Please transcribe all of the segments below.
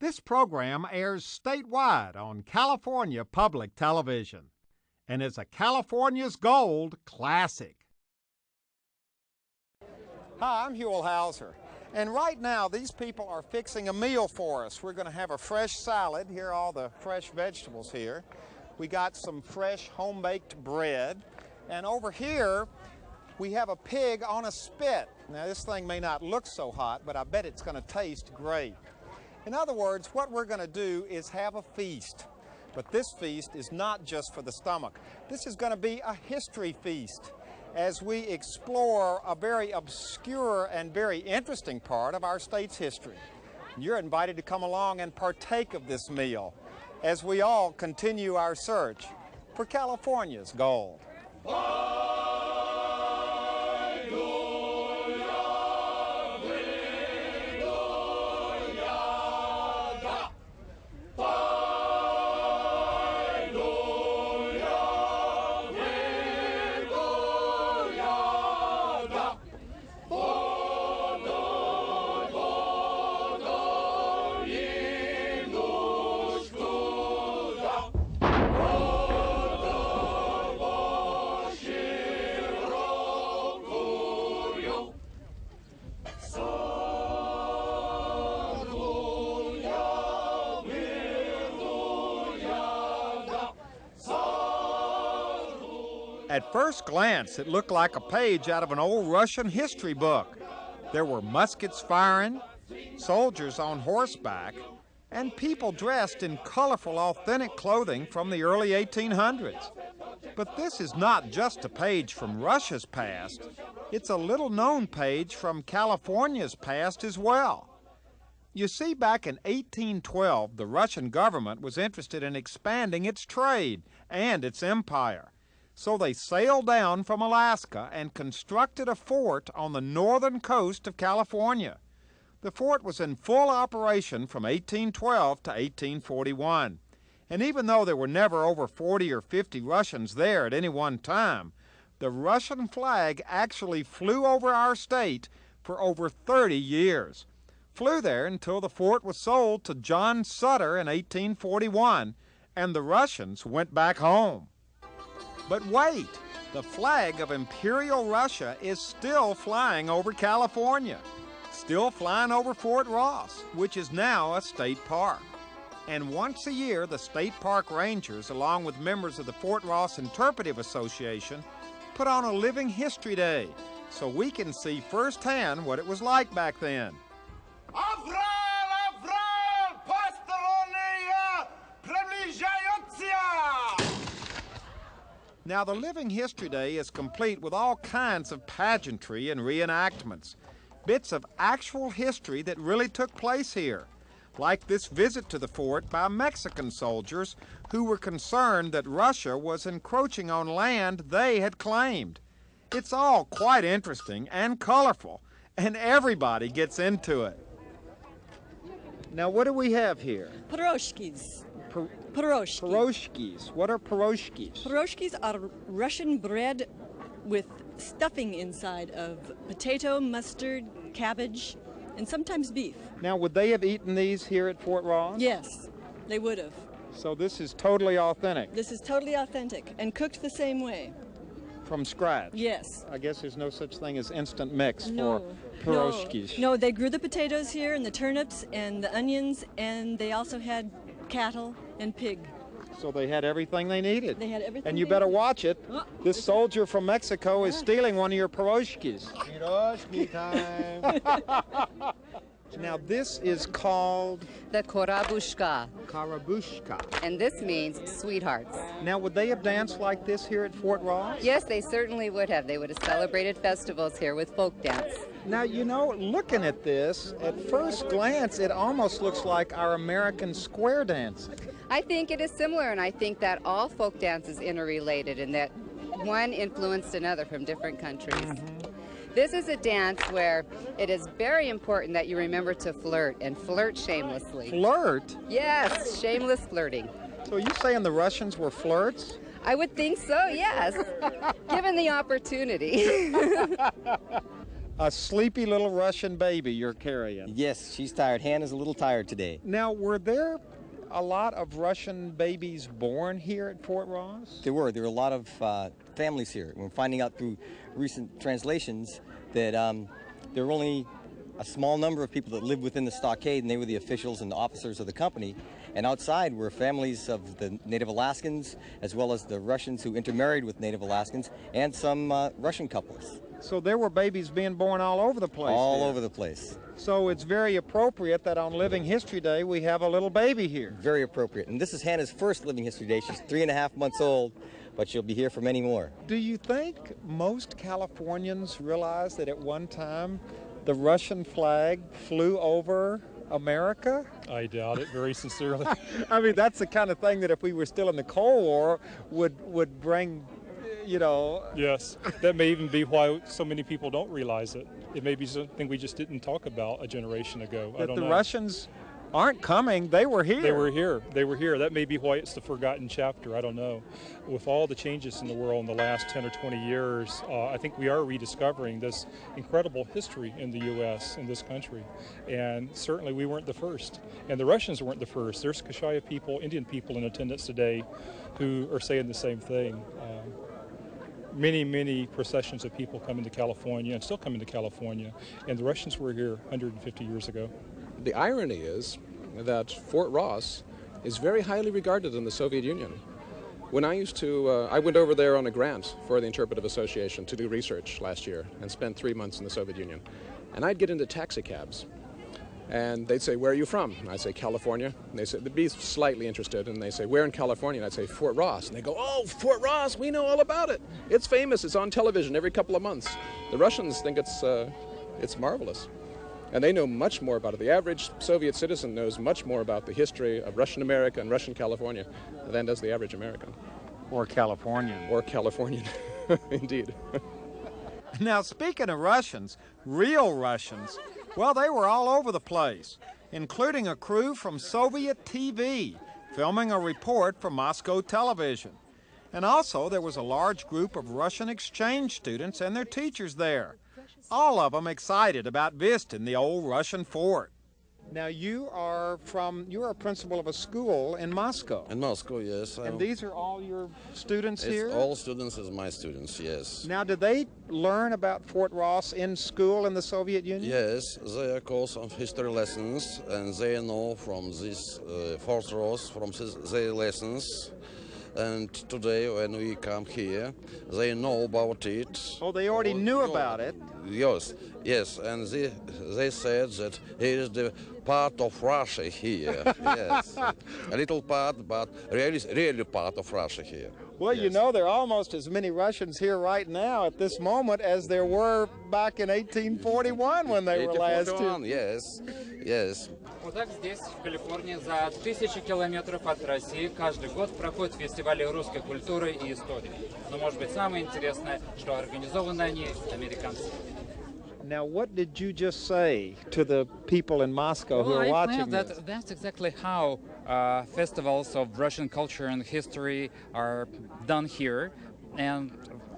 This program airs statewide on California Public Television and is a California's Gold classic. Hi, I'm Huell, and right now these people are fixing a meal for us. We're going to have a fresh salad. Here are all the fresh vegetables here. We got some fresh home-baked bread, and over here we have a pig on a spit. Now this thing may not look so hot, but I bet it's going to taste great. In other words, what we're going to do is have a feast. But this feast is not just for the stomach. This is going to be a history feast as we explore a very obscure and very interesting part of our state's history. You're invited to come along and partake of this meal as we all continue our search for California's gold. At first glance, it looked like a page out of an old Russian history book. There were muskets firing, soldiers on horseback, and people dressed in colorful, authentic clothing from the early 1800s. But this is not just a page from Russia's past. It's a little-known page from California's past as well. You see, back in 1812, the Russian government was interested in expanding its trade and its empire. So they sailed down from Alaska and constructed a fort on the northern coast of California. The fort was in full operation from 1812 to 1841. And even though there were never over 40 or 50 Russians there at any one time, the Russian flag actually flew over our state for over 30 years. Flew there until the fort was sold to John Sutter in 1841, and the Russians went back home. But wait, the flag of Imperial Russia is still flying over California, still flying over Fort Ross, which is now a state park. And once a year, the state park rangers, along with members of the Fort Ross Interpretive Association, put on a living history day so we can see firsthand what it was like back then. Now, the Living History Day is complete with all kinds of pageantry and reenactments, bits of actual history that really took place here, like this visit to the fort by Mexican soldiers who were concerned that Russia was encroaching on land they had claimed. It's all quite interesting and colorful, and everybody gets into it. Now, what do we have here? Piroshkis. Piroshki. Piroshkis. What are piroshkis? Piroshkis are Russian bread with stuffing inside of potato, mustard, cabbage, and sometimes beef. Now, would they have eaten these here at Fort Ross? Yes, they would have. So this is totally authentic? This is totally authentic and cooked the same way. From scratch? Yes. I guess there's no such thing as instant mix for piroshkis. No, they grew the potatoes here and the turnips and the onions, and they also had cattle and pig. So they had everything they needed. They had everything. And you better watch it. This soldier from Mexico is stealing one of your piroshkis. Piroshki time. Now this is called? The Korabushka. Karabushka. And this means sweethearts. Now, would they have danced like this here at Fort Ross? Yes, they certainly would have. They would have celebrated festivals here with folk dance. Now, you know, looking at this, at first glance, it almost looks like our American square dancing. I think it is similar, and I think that all folk dance is interrelated and that one influenced another from different countries. Mm-hmm. This is a dance where it is very important that you remember to flirt, and flirt shamelessly. Flirt? Yes, shameless flirting. So are you saying the Russians were flirts? I would think so, yes, given the opportunity. A sleepy little Russian baby you're carrying. Yes, she's tired. Hannah's a little tired today. Now, were there a lot of Russian babies born here at Fort Ross? There were a lot of families here. We're finding out through recent translations that there were only a small number of people that lived within the stockade, and they were the officials and the officers of the company. And outside were families of the Native Alaskans, as well as the Russians who intermarried with Native Alaskans, and some Russian couples. So there were babies being born all over the place. All over the place. So it's very appropriate that on Living History Day we have a little baby here. Very appropriate. And this is Hannah's first Living History Day. She's 3.5 months old, but she'll be here for many more. Do you think most Californians realize that at one time the Russian flag flew over America? I doubt it, very sincerely. I mean, that's the kind of thing that if we were still in the Cold War would bring, you know... Yes, that may even be why so many people don't realize it. It may be something we just didn't talk about a generation ago. I don't know. The Russians aren't coming, they were here. They were here. They were here. That may be why it's the forgotten chapter. I don't know. With all the changes in the world in the last 10 or 20 years, I think we are rediscovering this incredible history in the U.S., in this country. And certainly we weren't the first. And the Russians weren't the first. There's Kashaya people, Indian people in attendance today who are saying the same thing. Many processions of people coming to California and still coming to California. And the Russians were here 150 years ago. The irony is that Fort Ross is very highly regarded in the Soviet Union. When I went over there on a grant for the Interpretive Association to do research last year and spent 3 months in the Soviet Union. And I'd get into taxi cabs and they'd say, "Where are you from?" And I'd say, "California." And they'd be slightly interested and they say, "Where in California?" And I'd say, "Fort Ross." And they go, "Oh, Fort Ross, we know all about it. It's famous, it's on television every couple of months." The Russians think it's marvelous. And they know much more about it. The average Soviet citizen knows much more about the history of Russian America and Russian California than does the average American. Or Californian. Or Californian, indeed. Now, speaking of Russians, real Russians, well, they were all over the place, including a crew from Soviet TV, filming a report for Moscow television. And also, there was a large group of Russian exchange students and their teachers there. All of them excited about visiting the old Russian fort. Now you are a principal of a school in Moscow. In Moscow, yes. And these are all your students here? All students is my students, yes. Now, did they learn about Fort Ross in school in the Soviet Union? Yes, they are course of history lessons, and they know from this Fort Ross, from their lessons. And today, when we come here, they know about it. Oh, they already knew about it? Yes, and they said that here is the part of Russia here. Yes, a little part, but really part of Russia here. Well, yes. You know, there are almost as many Russians here right now at this moment as there were back in 1841 when they were last here. Yes, yes. Вот так здесь, в Калифорнии, за 1000 километров от России каждый год проходят фестивали русской культуры и истории. Но, может быть, самое интересное, что организованы они американцами. Now, what did you just say to the people in Moscow who are watching this? That's exactly how festivals of Russian culture and history are done here, and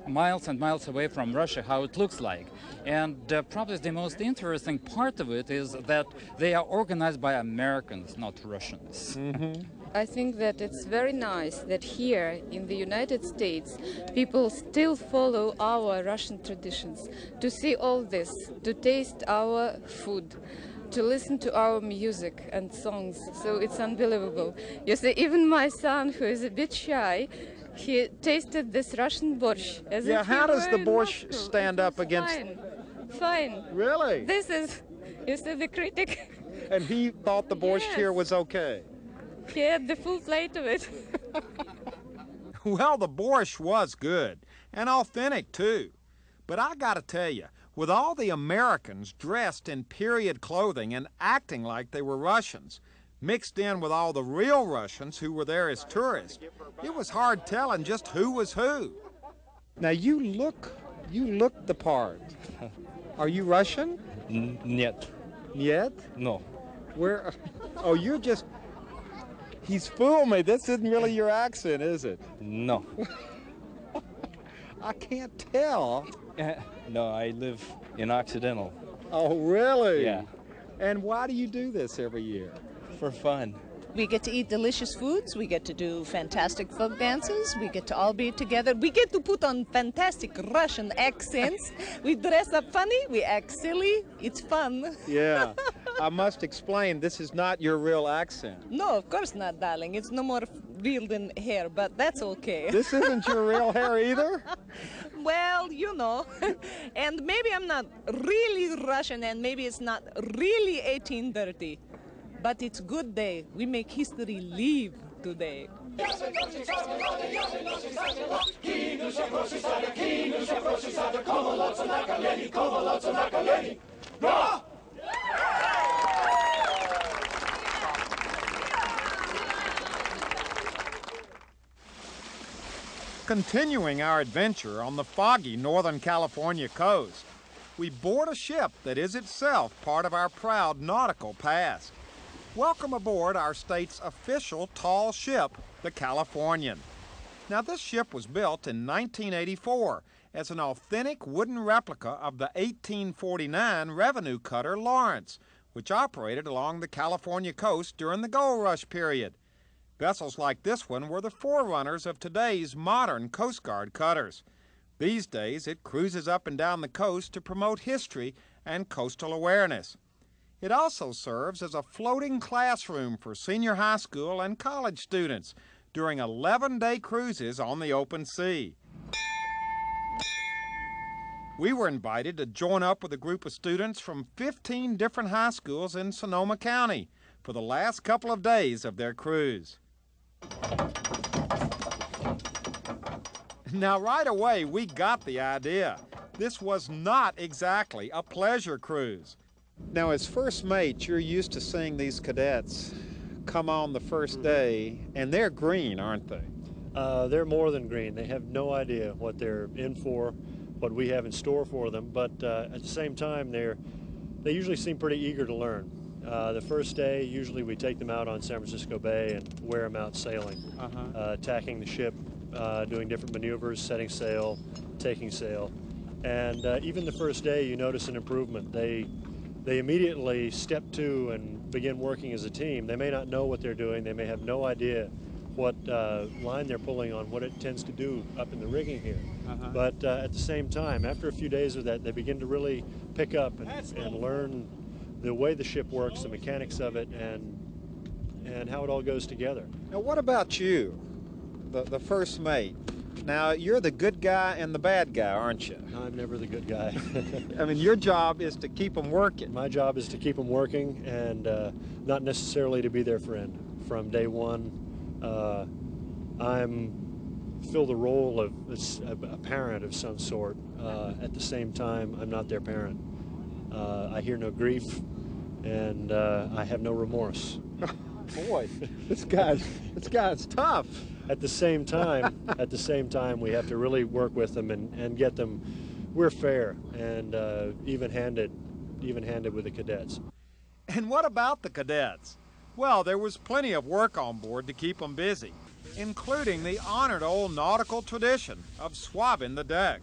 miles and miles away from Russia, how it looks like. And probably the most interesting part of it is that they are organized by Americans, not Russians. Mm-hmm. I think that it's very nice that here in the United States people still follow our Russian traditions, to see all this, to taste our food, to listen to our music and songs. So it's unbelievable. You see, even my son, who is a bit shy, he tasted this Russian borscht. How does the borscht stand up against... Fine. Really? This is, you see, the critic. And he thought the borscht here was okay? He had the full plate of it. Well, the borscht was good, and authentic too. But I gotta tell you, with all the Americans dressed in period clothing and acting like they were Russians, mixed in with all the real Russians who were there as tourists, it was hard telling just who was who. Now you look the part. Are you Russian? Нет. Yet? No. Where? Oh, you're just... He's fooled me. This isn't really your accent, is it? No. I can't tell. No, I live in Occidental. Oh, really? Yeah. And why do you do this every year? For fun. We get to eat delicious foods, we get to do fantastic folk dances, we get to all be together, we get to put on fantastic Russian accents, we dress up funny, we act silly, it's fun. Yeah. I must explain, this is not your real accent. No, of course not, darling. It's no more real than hair, but that's okay. This isn't your real hair either? Well, you know, and maybe I'm not really Russian and maybe it's not really 1830. But it's good day. We make history live today. Continuing our adventure on the foggy Northern California coast, we board a ship that is itself part of our proud nautical past. Welcome aboard our state's official tall ship, the Californian. Now, this ship was built in 1984 as an authentic wooden replica of the 1849 revenue cutter Lawrence, which operated along the California coast during the gold rush period. Vessels like this one were the forerunners of today's modern Coast Guard cutters. These days, it cruises up and down the coast to promote history and coastal awareness. It also serves as a floating classroom for senior high school and college students during 11-day cruises on the open sea. We were invited to join up with a group of students from 15 different high schools in Sonoma County for the last couple of days of their cruise. Now, right away, we got the idea. This was not exactly a pleasure cruise. Now, as first mate, you're used to seeing these cadets come on the first day, and they're green, aren't they? They're more than green. They have no idea what they're in for, what we have in store for them, but at the same time, they usually seem pretty eager to learn. The first day, usually we take them out on San Francisco Bay and wear them out sailing, tacking the ship, doing different maneuvers, setting sail, taking sail. And even the first day, you notice an improvement. They immediately step to and begin working as a team. They may not know what they're doing. They may have no idea what line they're pulling on, what it tends to do up in the rigging here. But at the same time, after a few days of that, they begin to really pick up and learn the way the ship works, the mechanics of it, and how it all goes together. Now, what about you, the first mate? Now, you're the good guy and the bad guy, aren't you? No, I'm never the good guy. I mean, your job is to keep them working. My job is to keep them working and not necessarily to be their friend. From day one, fill the role of a parent of some sort. At the same time, I'm not their parent. I hear no grief, and I have no remorse. Boy, this guy's tough. At the same time, we have to really work with them and get them. We're fair and even-handed with the cadets. And what about the cadets? Well, there was plenty of work on board to keep them busy, including the honored old nautical tradition of swabbing the deck.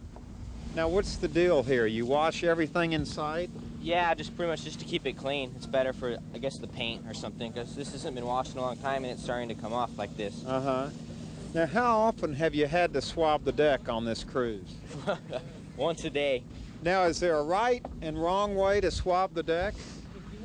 Now, what's the deal here? You wash everything in sight? Yeah, just pretty much just to keep it clean. It's better for, I guess, the paint or something, because this hasn't been washed in a long time and it's starting to come off like this. Now, how often have you had to swab the deck on this cruise? Once a day. Now, is there a right and wrong way to swab the deck?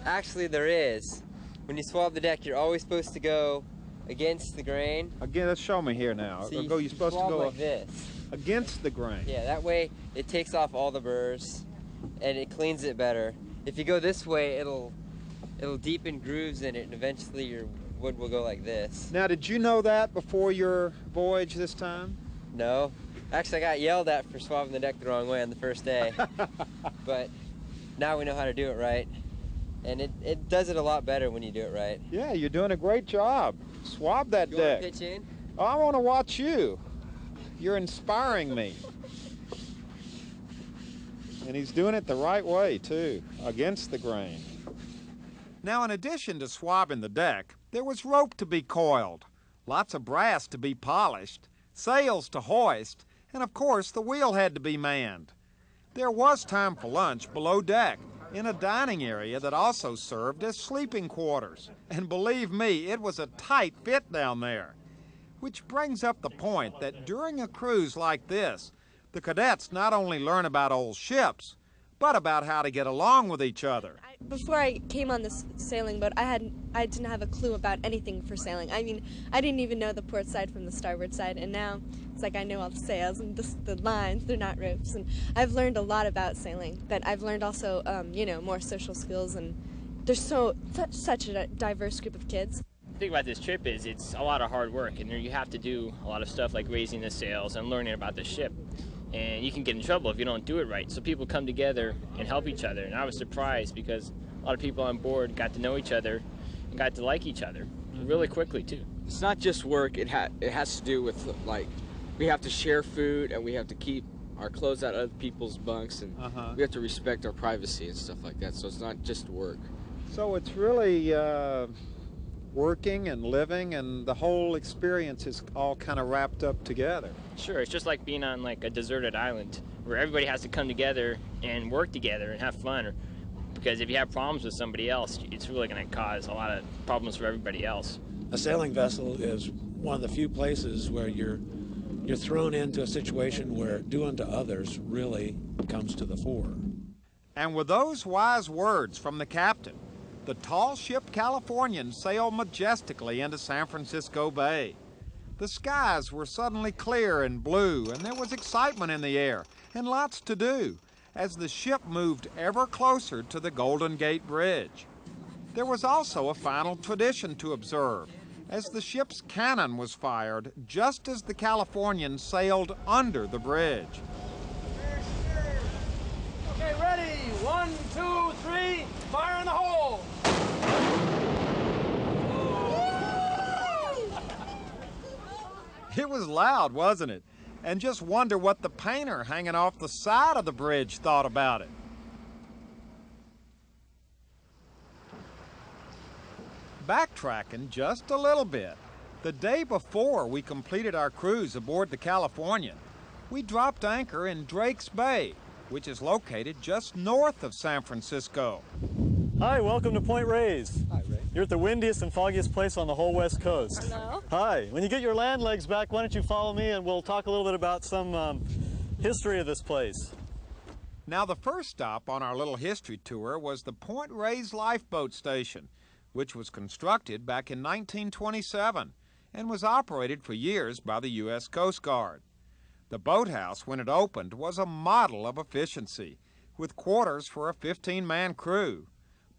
Actually, there is. When you swab the deck, you're always supposed to go against the grain. Again, let's show me here now. So you're supposed to go like this. Against the grain. Yeah, that way it takes off all the burrs and it cleans it better. If you go this way, it'll deepen grooves in it, and eventually your wood will go like this. Now, did you know that before your voyage this time? No. Actually, I got yelled at for swabbing the deck the wrong way on the first day. But now we know how to do it right. And it does it a lot better when you do it right. Yeah, you're doing a great job. Swab that You deck. want to pitch in? Oh, I want to watch you. You're inspiring me. And he's doing it the right way, too, against the grain. Now, in addition to swabbing the deck, there was rope to be coiled, lots of brass to be polished, sails to hoist, and of course the wheel had to be manned. There was time for lunch below deck in a dining area that also served as sleeping quarters. And believe me, it was a tight fit down there. Which brings up the point that during a cruise like this, the cadets not only learn about old ships, but about how to get along with each other. Before I came on this sailing boat, I didn't have a clue about anything for sailing. I mean, I didn't even know the port side from the starboard side, and now it's like I know all the sails and the lines, they're not ropes, and I've learned a lot about sailing. But I've learned also, you know, more social skills, and there's such a diverse group of kids. The thing about this trip is it's a lot of hard work, and you have to do a lot of stuff like raising the sails and learning about the ship. And you can get in trouble if you don't do it right. So people come together and help each other. And I was surprised because a lot of people on board got to know each other and got to like each other really quickly too. It's not just work, it has to do with, like, we have to share food and we have to keep our clothes out of other people's bunks, and we have to respect our privacy and stuff like that. So it's not just work. So it's really working and living, and the whole experience is all kind of wrapped up together. Sure, it's just like being on like a deserted island where everybody has to come together and work together and have fun, because if you have problems with somebody else, it's really going to cause a lot of problems for everybody else. A sailing vessel is one of the few places where you're thrown into a situation where do unto others really comes to the fore. And with those wise words from the captain, the tall ship Californian sailed majestically into San Francisco Bay. The skies were suddenly clear and blue, and there was excitement in the air and lots to do as the ship moved ever closer to the Golden Gate Bridge. There was also a final tradition to observe, as the ship's cannon was fired just as the Californian sailed under the bridge. Okay, ready? 1, 2, 3, fire in the hole! It was loud, wasn't it? And just wonder what the painter hanging off the side of the bridge thought about it. Backtracking just a little bit, the day before we completed our cruise aboard the Californian, we dropped anchor in Drake's Bay, which is located just north of San Francisco. Hi, welcome to Point Reyes. Hi, Ray. You're at the windiest and foggiest place on the whole West Coast. Hello. Hi. When you get your land legs back, why don't you follow me and we'll talk a little bit about some history of this place. Now, the first stop on our little history tour was the Point Reyes Lifeboat Station, which was constructed back in 1927 and was operated for years by the U.S. Coast Guard. The boathouse, when it opened, was a model of efficiency, with quarters for a 15-man crew,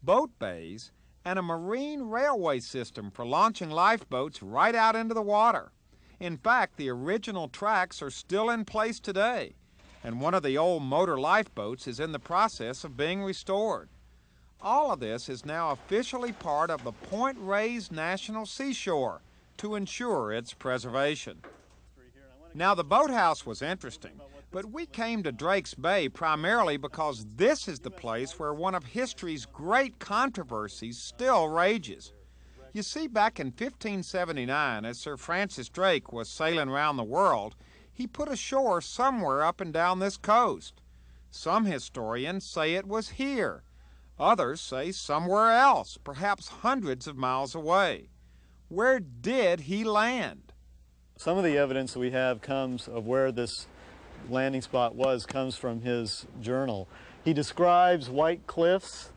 boat bays, and a marine railway system for launching lifeboats right out into the water. In fact, the original tracks are still in place today, and one of the old motor lifeboats is in the process of being restored. All of this is now officially part of the Point Reyes National Seashore to ensure its preservation. Now, the boathouse was interesting, but we came to Drake's Bay primarily because this is the place where one of history's great controversies still rages. You see, back in 1579, as Sir Francis Drake was sailing around the world, he put ashore somewhere up and down this coast. Some historians say it was here. Others say somewhere else, perhaps hundreds of miles away. Where did he land? Some of the evidence that we have comes of where this landing spot comes from his journal. He describes white cliffs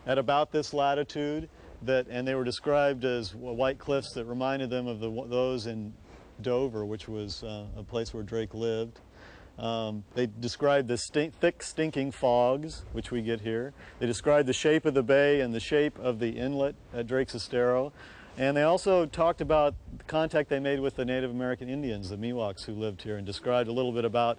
at about this latitude, and they were described as white cliffs that reminded them of those in Dover, which was a place where Drake lived. They described the thick, stinking fogs, which we get here. They described the shape of the bay and the shape of the inlet at Drake's Estero. And they also talked about the contact they made with the Native American Indians, the Miwoks, who lived here, and described a little bit about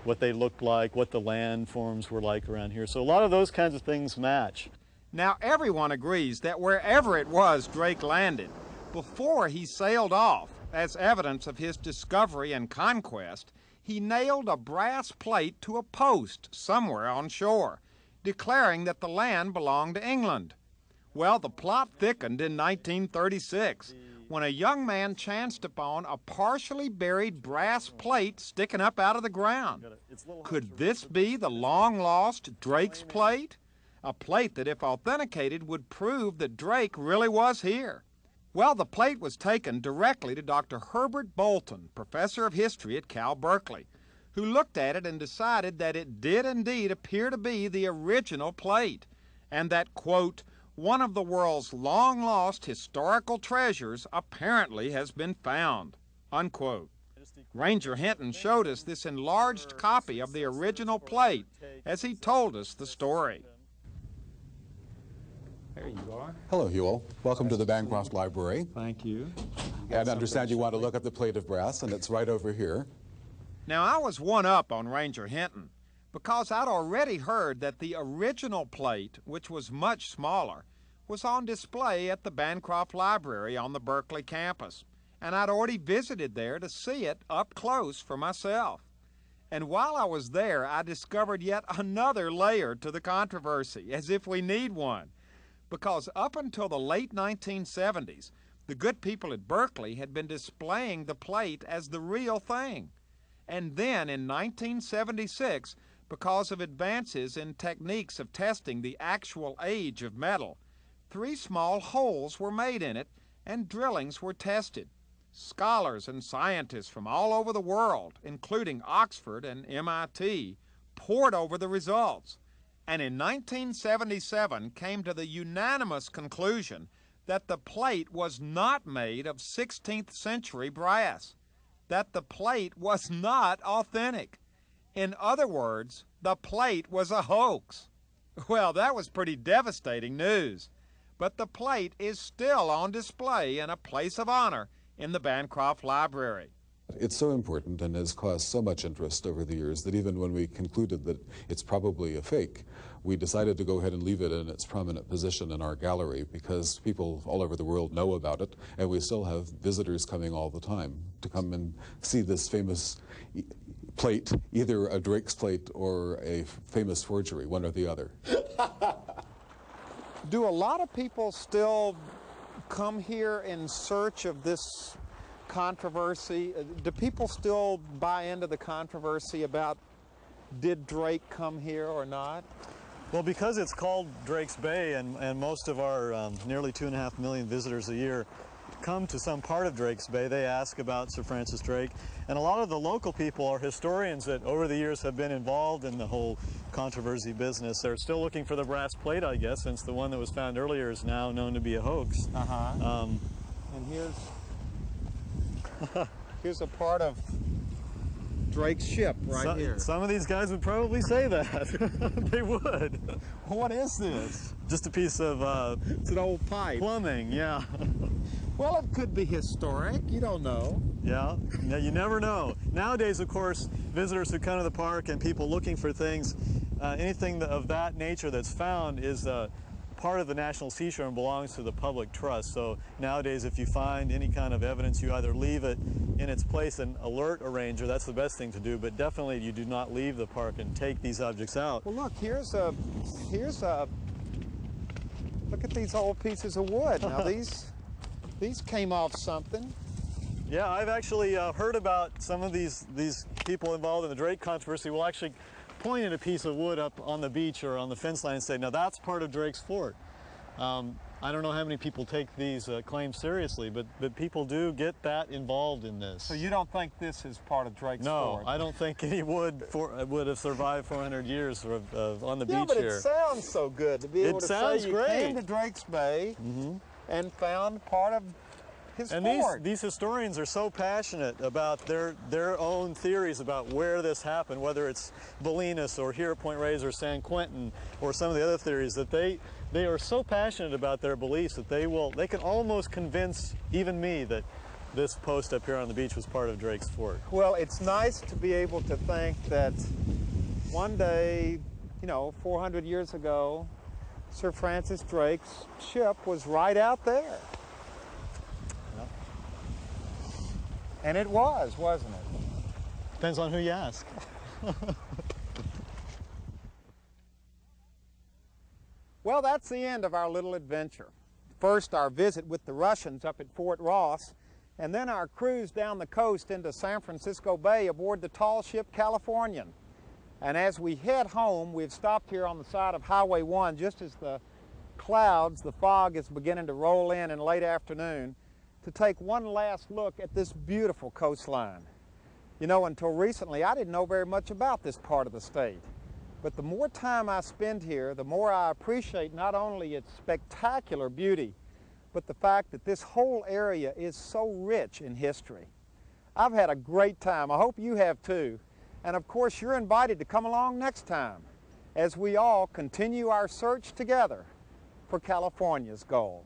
what they looked like, what the landforms were like around here. So a lot of those kinds of things match. Now, everyone agrees that wherever it was Drake landed, before he sailed off, as evidence of his discovery and conquest, he nailed a brass plate to a post somewhere on shore, declaring that the land belonged to England. Well, the plot thickened in 1936 when a young man chanced upon a partially buried brass plate sticking up out of the ground. Could this be the long-lost Drake's plate? A plate that, if authenticated, would prove that Drake really was here. Well, the plate was taken directly to Dr. Herbert Bolton, professor of history at Cal Berkeley, who looked at it and decided that it did indeed appear to be the original plate, and that, quote, one of the world's long-lost historical treasures apparently has been found, unquote. Ranger Henton showed us this enlarged copy of the original plate as he told us the story. There you are. Hello, Huell. Welcome to the Bancroft Library. Thank you. And I understand you want to look at the plate of brass, and it's right over here. Now, I was one up on Ranger Henton because I'd already heard that the original plate, which was much smaller, was on display at the Bancroft Library on the Berkeley campus, and I'd already visited there to see it up close for myself. And while I was there, I discovered yet another layer to the controversy, as if we need one, because up until the late 1970s, the good people at Berkeley had been displaying the plate as the real thing. And then in 1976, because of advances in techniques of testing the actual age of metal, 3 small holes were made in it and drillings were tested. Scholars and scientists from all over the world, including Oxford and MIT, pored over the results, and in 1977 came to the unanimous conclusion that the plate was not made of 16th century brass, that the plate was not authentic. In other words, the plate was a hoax. Well, that was pretty devastating news. But the plate is still on display in a place of honor in the Bancroft Library. It's so important and has caused so much interest over the years that even when we concluded that it's probably a fake, we decided to go ahead and leave it in its prominent position in our gallery because people all over the world know about it, and we still have visitors coming all the time to come and see this famous plate, either a Drake's plate or a famous forgery, one or the other. Do a lot of people still come here in search of this controversy? Do people still buy into the controversy about did Drake come here or not? Well, because it's called Drake's Bay and most of our nearly 2.5 million visitors a year come to some part of Drake's Bay, they ask about Sir Francis Drake. And a lot of the local people are historians that over the years have been involved in the whole controversy business. They're still looking for the brass plate, I guess, since the one that was found earlier is now known to be a hoax. And here's a part of Drake's ship here. Some of these guys would probably say that. They would. What is this? Just a piece of it's an old pipe. Plumbing, yeah. Well, it could be historic. You don't know. Yeah, you never know. Nowadays, of course, visitors who come to the park and people looking for things, anything of that nature that's found is part of the National Seashore and belongs to the public trust. So nowadays, if you find any kind of evidence, you either leave it in its place and alert a ranger. That's the best thing to do. But definitely, you do not leave the park and take these objects out. Well, look, here's a look at these old pieces of wood. Now these came off something. Yeah, I've actually heard about some of these people involved in the Drake controversy will actually point at a piece of wood up on the beach or on the fence line and say, now that's part of Drake's fort. I don't know how many people take these claims seriously, but people do get that involved in this. So you don't think this is part of Drake's fort? No, I don't think any wood would have survived 400 years on the beach here. Yeah, but it sounds so good to be able to say you great. Came to Drake's Bay and found part of his fort. These historians are so passionate about their own theories about where this happened, whether it's Bolinas or here at Point Reyes or San Quentin or some of the other theories, that they are so passionate about their beliefs that they can almost convince even me that this post up here on the beach was part of Drake's fort. Well, it's nice to be able to think that one day, 400 years ago, Sir Francis Drake's ship was right out there. Yep. And it was, wasn't it? Depends on who you ask. Well, that's the end of our little adventure. First, our visit with the Russians up at Fort Ross, and then our cruise down the coast into San Francisco Bay aboard the tall ship Californian. And as we head home, we've stopped here on the side of Highway 1 just as the clouds, the fog is beginning to roll in late afternoon, to take one last look at this beautiful coastline. You know, until recently, I didn't know very much about this part of the state. But the more time I spend here, the more I appreciate not only its spectacular beauty, but the fact that this whole area is so rich in history. I've had a great time. I hope you have too. And of course, you're invited to come along next time as we all continue our search together for California's gold.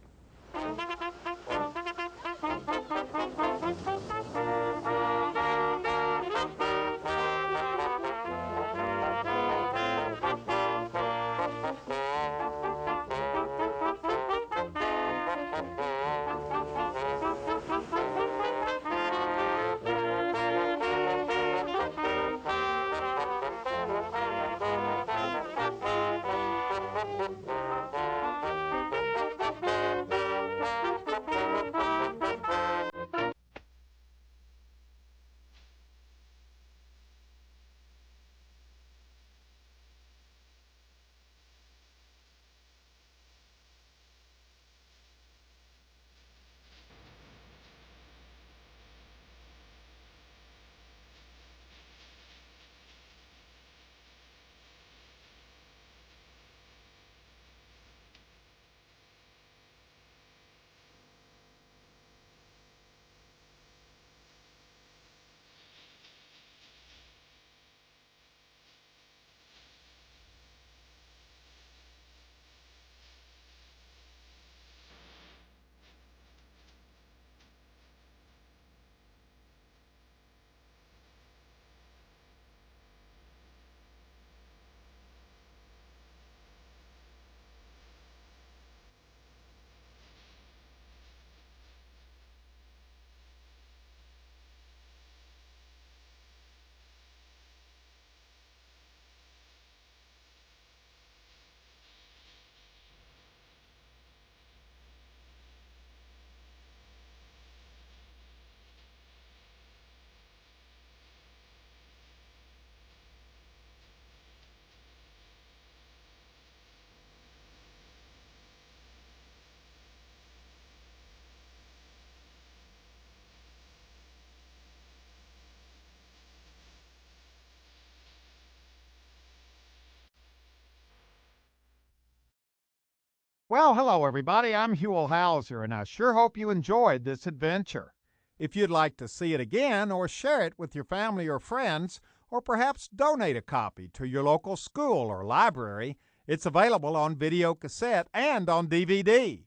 Well, hello everybody, I'm Huell Hauser, and I sure hope you enjoyed this adventure. If you'd like to see it again or share it with your family or friends, or perhaps donate a copy to your local school or library, it's available on video cassette and on DVD.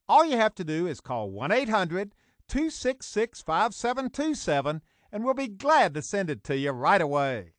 All you have to do is call 1-800-266-5727, and we'll be glad to send it to you right away.